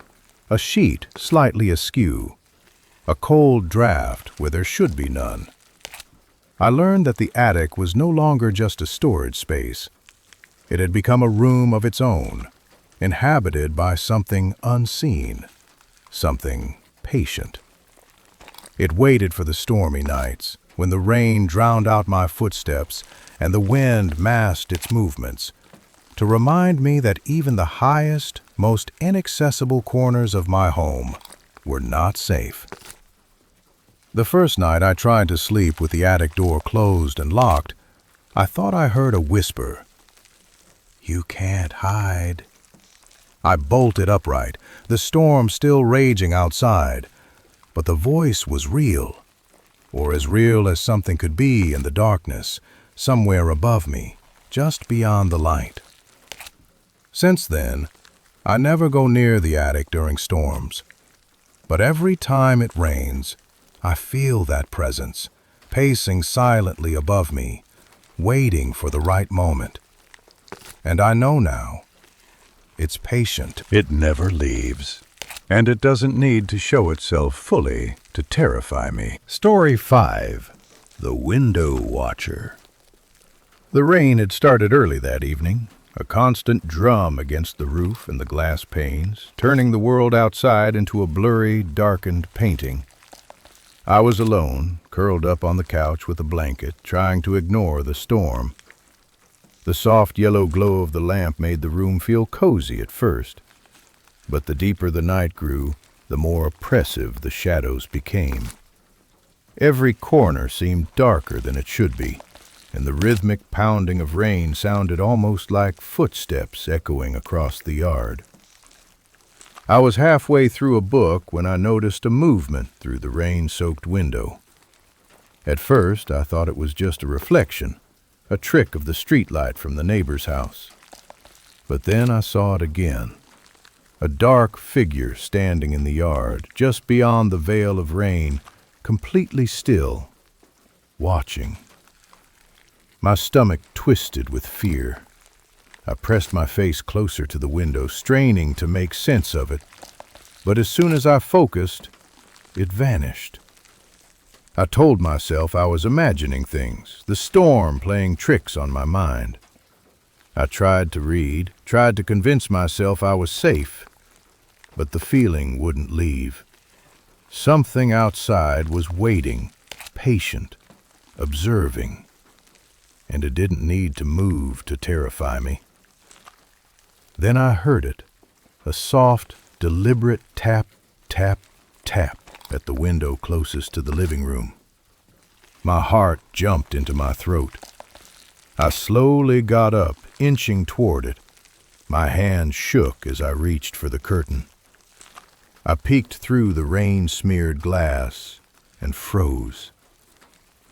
Speaker 1: a sheet slightly askew, a cold draft where there should be none. I learned that the attic was no longer just a storage space. It had become a room of its own, inhabited by something unseen, something patient. It waited for the stormy nights, when the rain drowned out my footsteps and the wind masked its movements, to remind me that even the highest, most inaccessible corners of my home were not safe. The first night I tried to sleep with the attic door closed and locked, I thought I heard a whisper. "You can't hide." I bolted upright, the storm still raging outside, but the voice was real, or as real as something could be in the darkness, somewhere above me, just beyond the light. Since then, I never go near the attic during storms, but every time it rains, I feel that presence, pacing silently above me, waiting for the right moment. And I know now, it's patient. It never leaves, and it doesn't need to show itself fully to terrify me. Story 5. The Window Watcher. The rain had started early that evening, a constant drum against the roof and the glass panes, turning the world outside into a blurry, darkened painting. I was alone, curled up on the couch with a blanket, trying to ignore the storm. The soft yellow glow of the lamp made the room feel cozy at first, but the deeper the night grew, the more oppressive the shadows became. Every corner seemed darker than it should be, and the rhythmic pounding of rain sounded almost like footsteps echoing across the yard. I was halfway through a book when I noticed a movement through the rain-soaked window. At first, I thought it was just a reflection, a trick of the streetlight from the neighbor's house. But then I saw it again, a dark figure standing in the yard, just beyond the veil of rain, completely still, watching. My stomach twisted with fear. I pressed my face closer to the window, straining to make sense of it, but as soon as I focused, it vanished. I told myself I was imagining things, the storm playing tricks on my mind. I tried to read, tried to convince myself I was safe, but the feeling wouldn't leave. Something outside was waiting, patient, observing, and it didn't need to move to terrify me. Then I heard it, a soft, deliberate tap, tap, tap at the window closest to the living room. My heart jumped into my throat. I slowly got up, inching toward it. My hand shook as I reached for the curtain.
Speaker 2: I peeked through the rain-smeared glass and froze.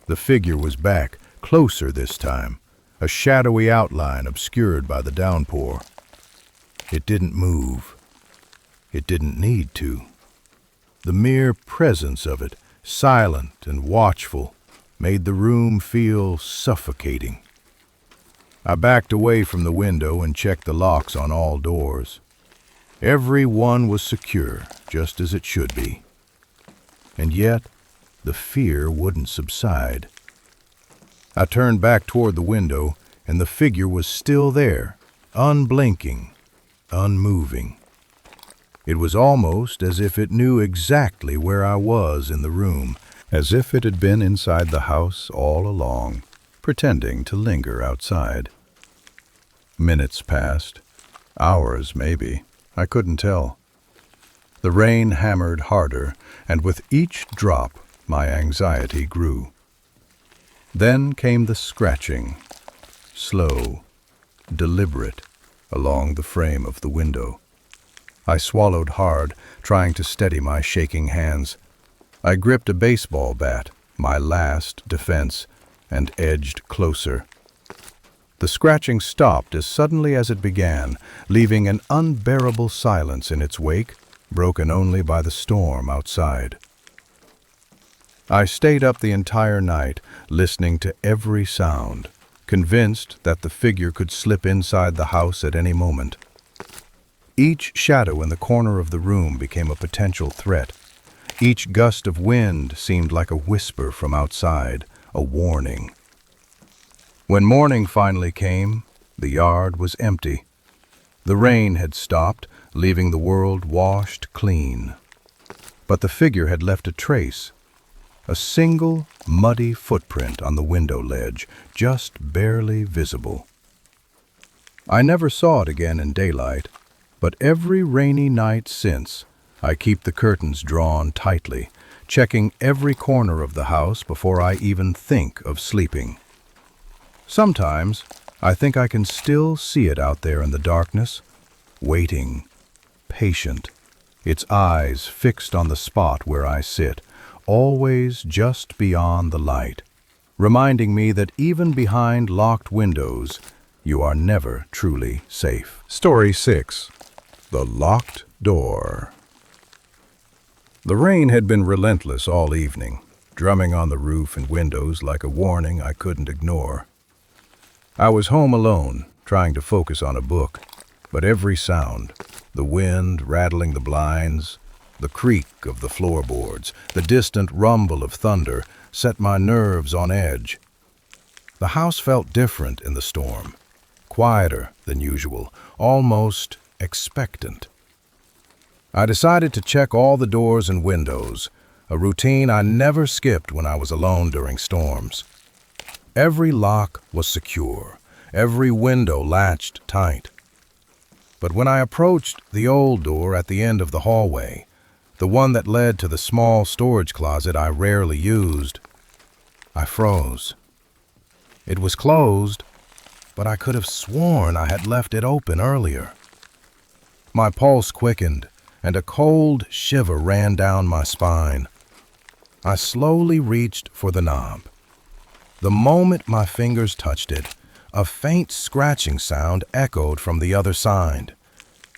Speaker 2: The figure was back, closer this time, a shadowy outline obscured by the downpour. It didn't move. It didn't need to. The mere presence of it, silent and watchful, made the room feel suffocating. I backed away from the window and checked the locks on all doors. Every one was secure, just as it should be. And yet, the fear wouldn't subside. I turned back toward the window, and the figure was still there, unblinking, unmoving. It was almost as if it knew exactly where I was in the room, as if it had been inside the house all along, pretending to linger outside. Minutes passed, hours maybe, I couldn't tell. The rain hammered harder, and with each drop, my anxiety grew. Then came the scratching, slow, deliberate, along the frame of the window. I swallowed hard, trying to steady my shaking hands. I gripped a baseball bat, my last defense, and edged closer. The scratching stopped as suddenly as it began, leaving an unbearable silence in its wake, broken only by the storm outside. I stayed up the entire night, listening to every sound, convinced that the figure could slip inside the house at any moment. Each shadow in the corner of the room became a potential threat. Each gust of wind seemed like a whisper from outside, a warning. When morning finally came, the yard was empty. The rain had stopped, leaving the world washed clean. But the figure had left a trace, a single muddy footprint on the window ledge, just barely visible. I never saw it again in daylight, but every rainy night since, I keep the curtains drawn tightly, checking every corner of the house before I even think of sleeping. Sometimes, I think I can still see it out there in the darkness, waiting, patient, its eyes fixed on the spot where I sit, always just beyond the light, reminding me that even behind locked windows, you are never truly safe. Story 6. The Locked Door. The rain had been relentless all evening, drumming on the roof and windows like a warning I couldn't ignore. I was home alone, trying to focus on a book, but every sound, the wind rattling the blinds, the creak of the floorboards, the distant rumble of thunder, set my nerves on edge. The house felt different in the storm, quieter than usual, almost expectant. I decided to check all the doors and windows, a routine I never skipped when I was alone during storms. Every lock was secure, every window latched tight. But when I approached the old door at the end of the hallway, the one that led to the small storage closet I rarely used, I froze. It was closed, but I could have sworn I had left it open earlier. My pulse quickened, and a cold shiver ran down my spine. I slowly reached for the knob. The moment my fingers touched it, a faint scratching sound echoed from the other side.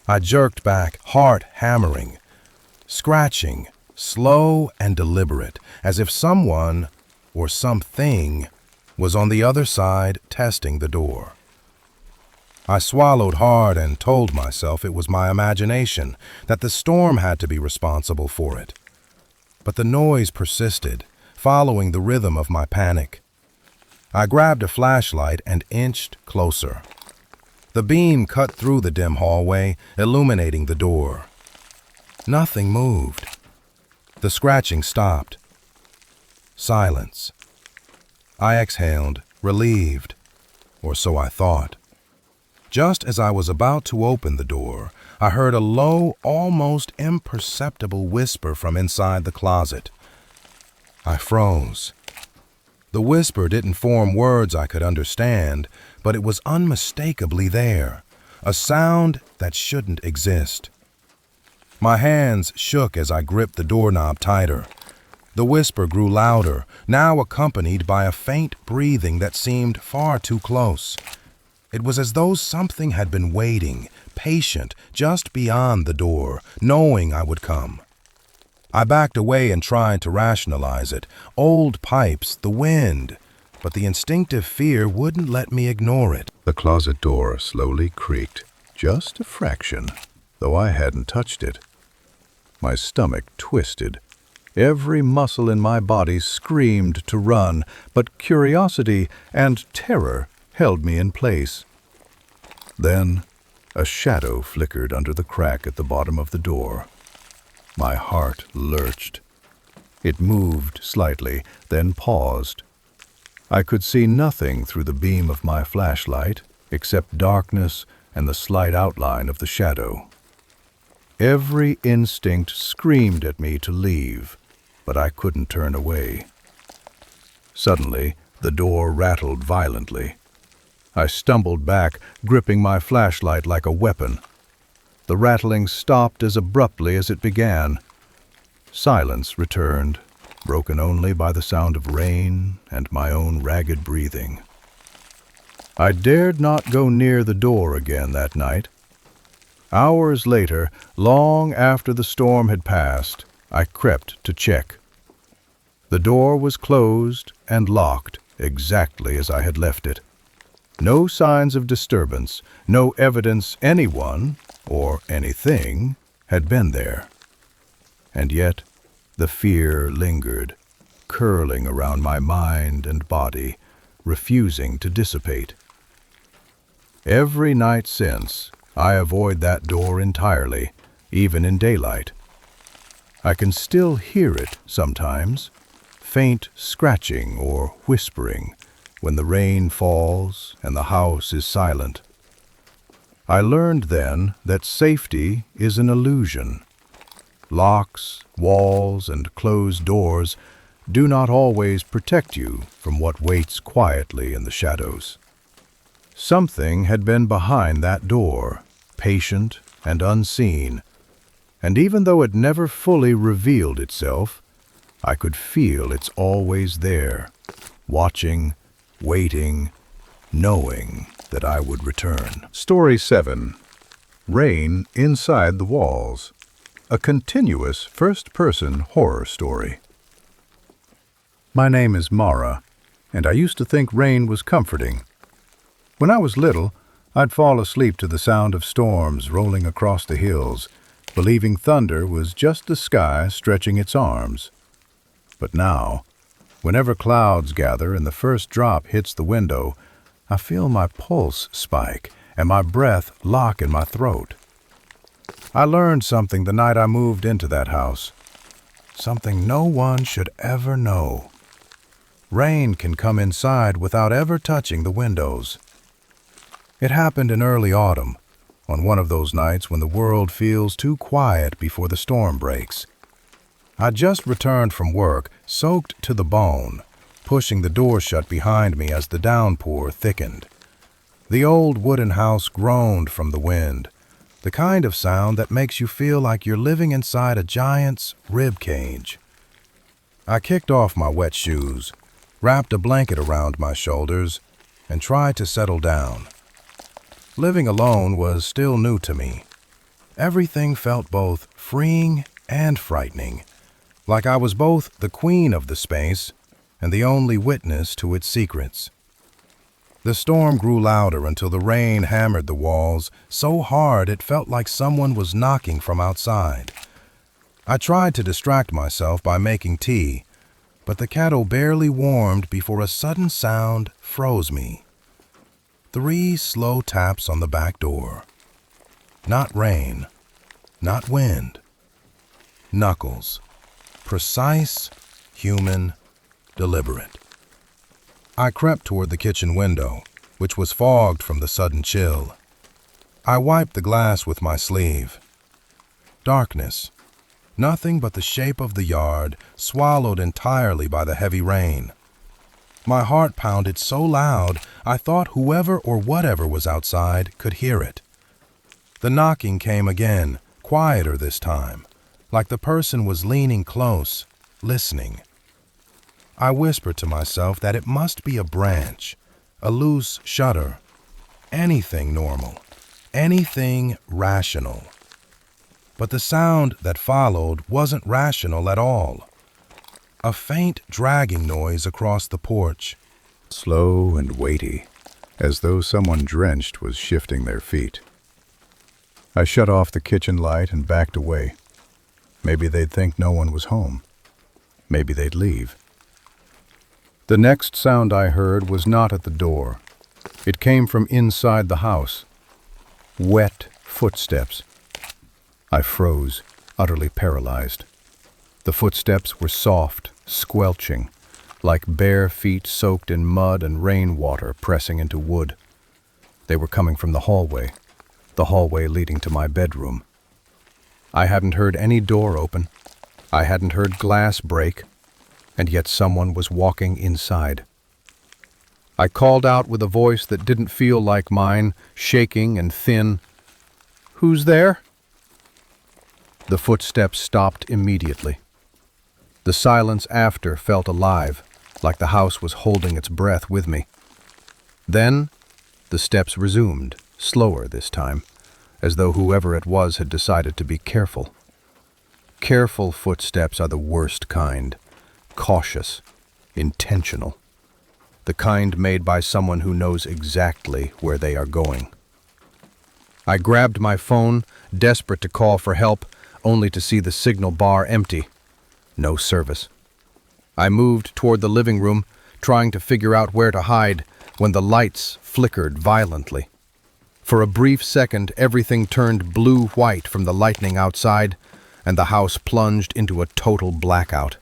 Speaker 2: I jerked back, heart hammering, scratching, slow and deliberate, as if someone or something was on the other side testing the door. I swallowed hard and told myself it was my imagination, that the storm had to be responsible for it. But the noise persisted, following the rhythm of my panic. I grabbed a flashlight and inched closer. The beam cut through the dim hallway, illuminating the door. Nothing moved. The scratching stopped. Silence. I exhaled, relieved, or so I thought. Just as I was about to open the door, I heard a low, almost imperceptible whisper from inside the closet. I froze. The whisper didn't form words I could understand, but it was unmistakably there, a sound that shouldn't exist.
Speaker 3: My hands shook as I gripped the doorknob tighter. The whisper grew louder, now accompanied by a faint breathing that seemed far too close. It was as though something had been waiting, patient, just beyond the door, knowing I would come. I backed away and tried to rationalize it. Old pipes, the wind. But the instinctive fear wouldn't let me ignore it.
Speaker 2: The closet door slowly creaked, just a fraction, though I hadn't touched it. My stomach twisted. Every muscle in my body screamed to run, but curiosity and terror held me in place. Then, a shadow flickered under the crack at the bottom of the door. My heart lurched. It moved slightly, then paused. I could see nothing through the beam of my flashlight, except darkness and the slight outline of the shadow. Every instinct screamed at me to leave, but I couldn't turn away. Suddenly, the door rattled violently. I stumbled back, gripping my flashlight like a weapon. The rattling stopped as abruptly as it began. Silence returned, broken only by the sound of rain and my own ragged breathing. I dared not go near the door again that night. Hours later, long after the storm had passed, I crept to check. The door was closed and locked exactly as I had left it. No signs of disturbance, no evidence anyone, or anything, had been there. And yet, the fear lingered, curling around my mind and body, refusing to dissipate. Every night since, I avoid that door entirely, even in daylight. I can still hear it sometimes, faint scratching or whispering, when the rain falls and the house is silent. I learned then that safety is an illusion. Locks, walls, and closed doors do not always protect you from what waits quietly in the shadows. Something had been behind that door, patient and unseen, and even though it never fully revealed itself, I could feel it's always there, watching, waiting, knowing that I would return.
Speaker 1: Story 7. Rain Inside the Walls. A continuous first-person horror story. My name is Mara, and I used to think rain was comforting. When I was little, I'd fall asleep to the sound of storms rolling across the hills, believing thunder was just the sky stretching its arms. But now, whenever clouds gather and the first drop hits the window, I feel my pulse spike and my breath lock in my throat. I learned something the night I moved into that house. Something no one should ever know. Rain can come inside without ever touching the windows. It happened in early autumn, on one of those nights when the world feels too quiet before the storm breaks. I just returned from work, soaked to the bone, pushing the door shut behind me as the downpour thickened. The old wooden house groaned from the wind, the kind of sound that makes you feel like you're living inside a giant's rib cage. I kicked off my wet shoes, wrapped a blanket around my shoulders, and tried to settle down. Living alone was still new to me. Everything felt both freeing and frightening, like I was both the queen of the space and the only witness to its secrets. The storm grew louder until the rain hammered the walls so hard it felt like someone was knocking from outside. I tried to distract myself by making tea, but the kettle barely warmed before a sudden sound froze me. 3 slow taps on the back door. Not rain, not wind. Knuckles. Precise, human, deliberate. I crept toward the kitchen window, which was fogged from the sudden chill. I wiped the glass with my sleeve. Darkness. Nothing but the shape of the yard, swallowed entirely by the heavy rain. My heart pounded so loud, I thought whoever or whatever was outside could hear it. The knocking came again,
Speaker 3: quieter this time, like the person was leaning close, listening. I whispered to myself that it must be a branch, a loose shutter, anything normal, anything rational. But the sound that followed wasn't rational at all. A faint dragging noise across the porch.
Speaker 2: Slow and weighty, as though someone drenched was shifting their feet. I shut off the kitchen light and backed away. Maybe they'd think no one was home. Maybe they'd leave. The next sound I heard was not at the door. It came from inside the house. Wet footsteps. I froze, utterly paralyzed. The footsteps were soft, squelching, like bare feet soaked in mud and rainwater pressing into wood. They were coming from the hallway leading to my bedroom. I hadn't heard any door open. I hadn't heard glass break, and yet someone was walking inside. I called out with a voice that didn't feel like mine, shaking and thin. "Who's there?" The footsteps stopped immediately. The silence after felt alive, like the house was holding its breath with me. Then, the steps resumed, slower this time, as though whoever it was had decided to be careful. Careful footsteps are the worst kind, cautious, intentional. The kind made by someone who knows exactly where they are going. I grabbed my phone, desperate to call for help, only to see the signal bar empty. No service. I moved toward the living room, trying to figure out where to hide, when the lights flickered violently. For a brief second, everything turned blue-white from the lightning outside, and the house plunged into a total blackout.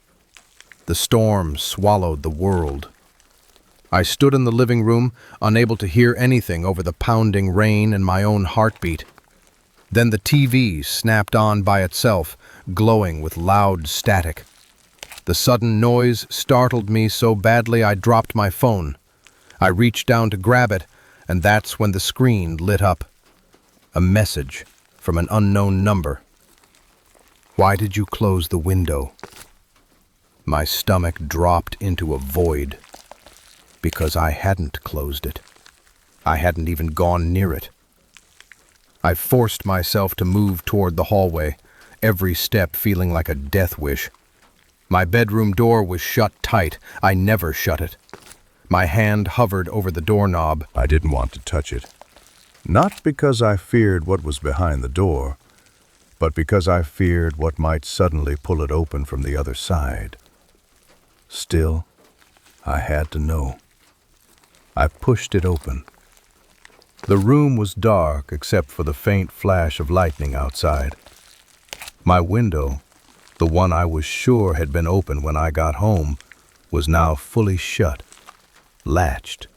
Speaker 2: The storm swallowed the world. I stood in the living room, unable to hear anything over the pounding rain and my own heartbeat. Then the TV snapped on by itself, glowing with loud static. The sudden noise startled me so badly I dropped my phone. I reached down to grab it, and that's when the screen lit up. A message from an unknown number. "Why did you close the window?" My stomach dropped into a void. Because I hadn't closed it. I hadn't even gone near it. I forced myself to move toward the hallway, every step feeling like a death wish. My bedroom door was shut tight. I never shut it. My hand hovered over the doorknob. I didn't want to touch it. Not because I feared what was behind the door, but because I feared what might suddenly pull it open from the other side. Still, I had to know. I pushed it open. The room was dark except for the faint flash of lightning outside. My window, the one I was sure had been open when I got home, was now fully shut, latched,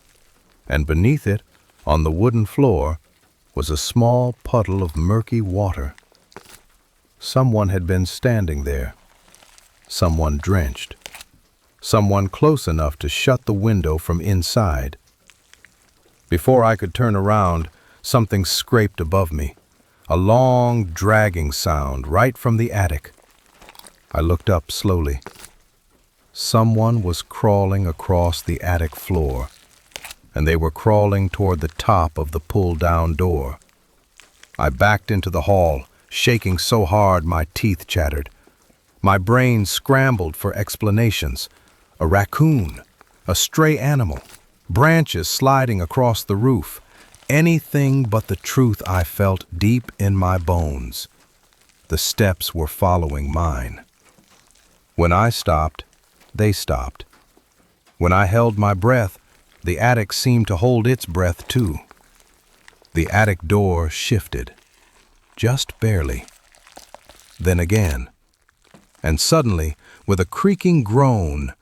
Speaker 2: and beneath it, on the wooden floor, was a small puddle of murky water. Someone had been standing there. Someone drenched. Someone close enough to shut the window from inside. Before I could turn around, something scraped above me, a long, dragging sound right from the attic. I looked up slowly. Someone was crawling across the attic floor, and they were crawling toward the top of the pull-down door. I backed into the hall, shaking so hard my teeth chattered. My brain scrambled for explanations. A raccoon, a stray animal, branches sliding across the roof, anything but the truth I felt deep in my bones. The steps were following mine. When I stopped, they stopped. When I held my breath, the attic seemed to hold its breath too. The attic door shifted, just barely. Then again, and suddenly, with a creaking groan,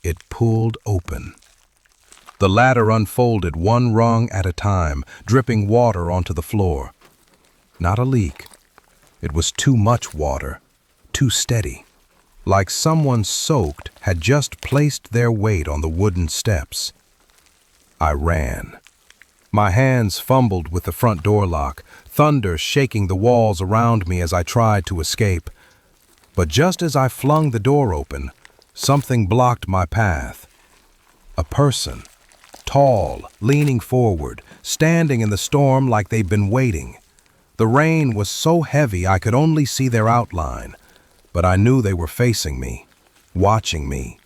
Speaker 2: it pulled open. The ladder unfolded one rung at a time, dripping water onto the floor. Not a leak. It was too much water, too steady. Like someone soaked had just placed their weight on the wooden steps. I ran.
Speaker 3: My hands fumbled with the front door lock, thunder shaking the walls around me as I tried to escape. But just as I flung the door open, something blocked my path. A person, tall, leaning forward, standing in the storm like they'd been waiting. The rain was so heavy I could only see their outline, but I knew they were facing me, watching me.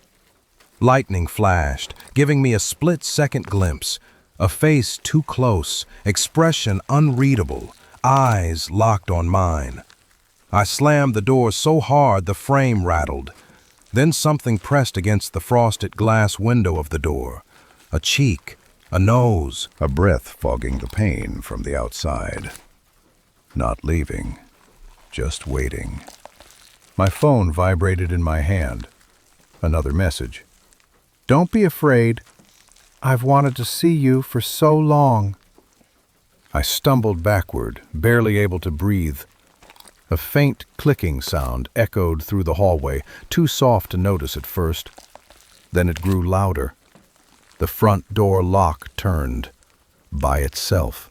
Speaker 3: Lightning flashed, giving me a split-second glimpse, a face too close, expression unreadable, eyes locked on mine. I slammed the door so hard the frame rattled. Then something pressed against the frosted glass window of the door. A cheek, a nose.
Speaker 2: A breath fogging the pain from the outside. Not leaving, just waiting. My phone vibrated in my hand. Another message.
Speaker 1: Don't be afraid. I've wanted to see you for so long.
Speaker 2: I stumbled backward, barely able to breathe. A faint clicking sound echoed through the hallway, too soft to notice at first. Then it grew louder. The front door lock turned, by itself.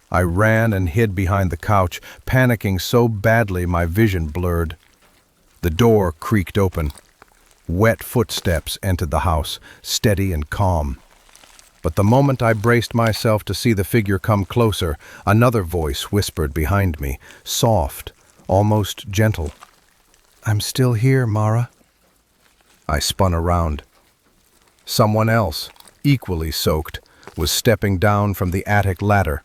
Speaker 2: I ran and hid behind the couch, panicking so badly my vision blurred. The door creaked open. Wet footsteps entered the house, steady and calm. But the moment I braced myself to see the figure come closer, another voice whispered behind me, soft, almost gentle. "I'm still here, Mara." I spun around. Someone else, equally soaked, was stepping down from the attic ladder.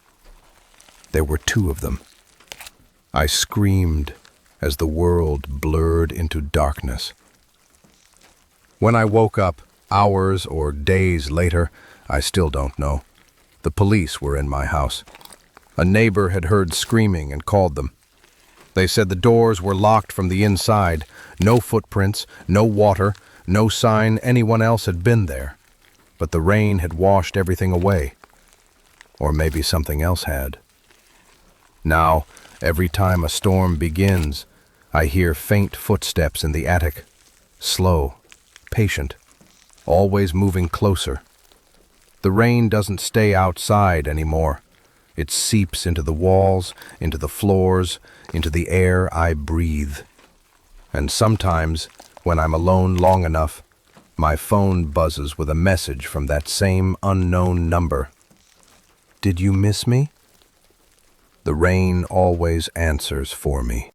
Speaker 2: There were two of them. I screamed as the world blurred into darkness. When I woke up, hours or days later, I still don't know. The police were in my house. A neighbor had heard screaming and called them. They said the doors were locked from the inside, no footprints, no water, no sign anyone else had been there. But the rain had washed everything away. Or maybe something else had. Now, every time a storm begins, I hear faint footsteps in the attic. Slow, patient, always moving closer. The rain doesn't stay outside anymore. It seeps into the walls, into the floors, into the air I breathe. And sometimes, when I'm alone long enough, my phone buzzes with a message from that same unknown number. "Did you miss me?" The rain always answers for me.